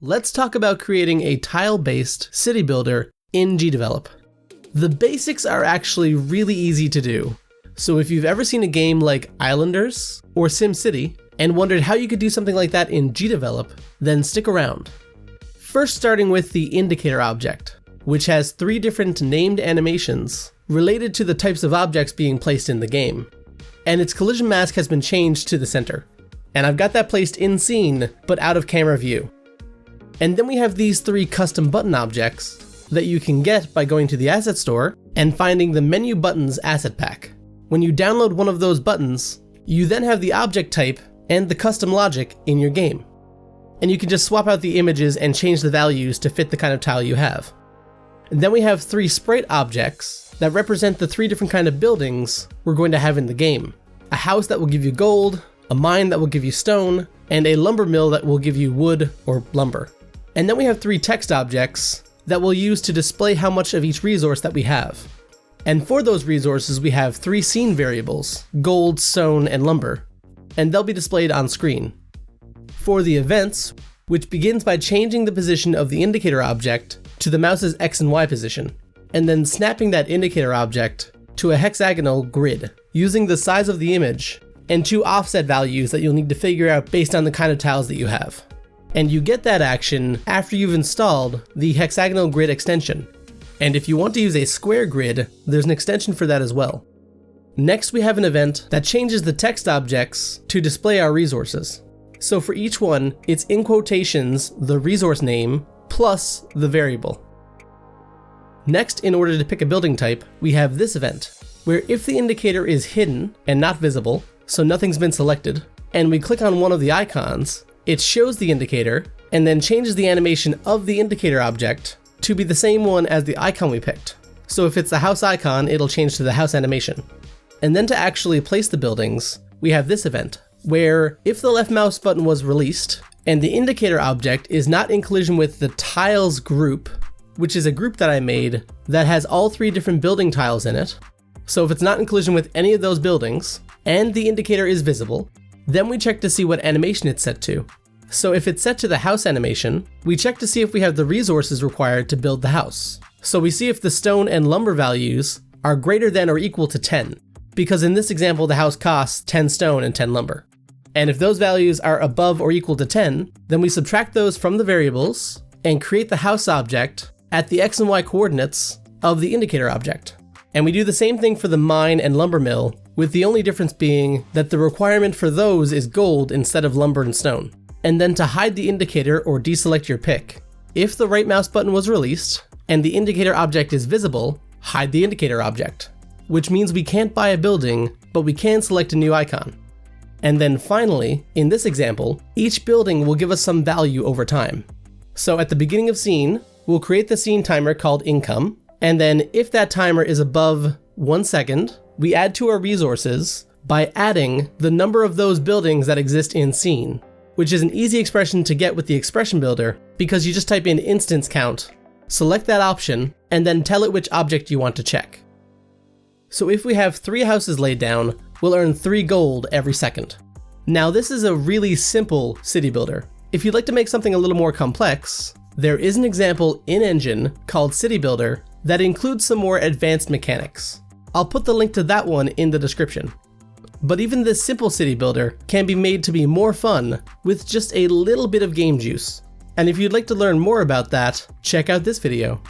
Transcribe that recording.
Let's talk about creating a tile-based city builder in GDevelop. The basics are actually really easy to do. So if you've ever seen a game like Islanders or SimCity and wondered how you could do something like that in GDevelop, then stick around. First, starting with the indicator object, which has 3 different named animations related to the types of objects being placed in the game. And its collision mask has been changed to the center. And I've got that placed in scene, but out of camera view. And then we have these 3 custom button objects that you can get by going to the asset store and finding the menu buttons asset pack. When you download one of those buttons, you then have the object type and the custom logic in your game. And you can just swap out the images and change the values to fit the kind of tile you have. And then we have 3 sprite objects that represent the 3 different kind of buildings we're going to have in the game. A house that will give you gold, a mine that will give you stone, and a lumber mill that will give you wood or lumber. And then we have 3 text objects that we'll use to display how much of each resource that we have. And for those resources, we have 3 scene variables, gold, stone, and lumber, and they'll be displayed on screen. For the events, which begins by changing the position of the indicator object to the mouse's X and Y position, and then snapping that indicator object to a hexagonal grid, using the size of the image and 2 offset values that you'll need to figure out based on the kind of tiles that you have. And you get that action after you've installed the hexagonal grid extension. And if you want to use a square grid, there's an extension for that as well. Next, we have an event that changes the text objects to display our resources. So for each one, it's in quotations the resource name plus the variable. Next, in order to pick a building type, we have this event, where if the indicator is hidden and not visible, so nothing's been selected, and we click on one of the icons, it shows the indicator and then changes the animation of the indicator object to be the same one as the icon we picked. So if it's the house icon, it'll change to the house animation. And then to actually place the buildings, we have this event, where if the left mouse button was released and the indicator object is not in collision with the tiles group, which is a group that I made that has all 3 different building tiles in it. So if it's not in collision with any of those buildings and the indicator is visible, then we check to see what animation it's set to. So if it's set to the house animation, we check to see if we have the resources required to build the house. So we see if the stone and lumber values are greater than or equal to 10, because in this example the house costs 10 stone and 10 lumber. And if those values are above or equal to 10, then we subtract those from the variables and create the house object at the X and Y coordinates of the indicator object. And we do the same thing for the mine and lumber mill, with the only difference being that the requirement for those is gold instead of lumber and stone. And then to hide the indicator or deselect your pick, if the right mouse button was released and the indicator object is visible, hide the indicator object, which means we can't buy a building, but we can select a new icon. And then finally, in this example, each building will give us some value over time. So at the beginning of scene, we'll create the scene timer called income, and then if that timer is above 1 second, we add to our resources by adding the number of those buildings that exist in scene, which is an easy expression to get with the expression builder because you just type in instance count, select that option, and then tell it which object you want to check. So if we have 3 houses laid down, we'll earn 3 gold every second. Now this is a really simple city builder. If you'd like to make something a little more complex, there is an example in Engine called City Builder that includes some more advanced mechanics. I'll put the link to that one in the description. But even this simple city builder can be made to be more fun with just a little bit of game juice. And if you'd like to learn more about that, check out this video.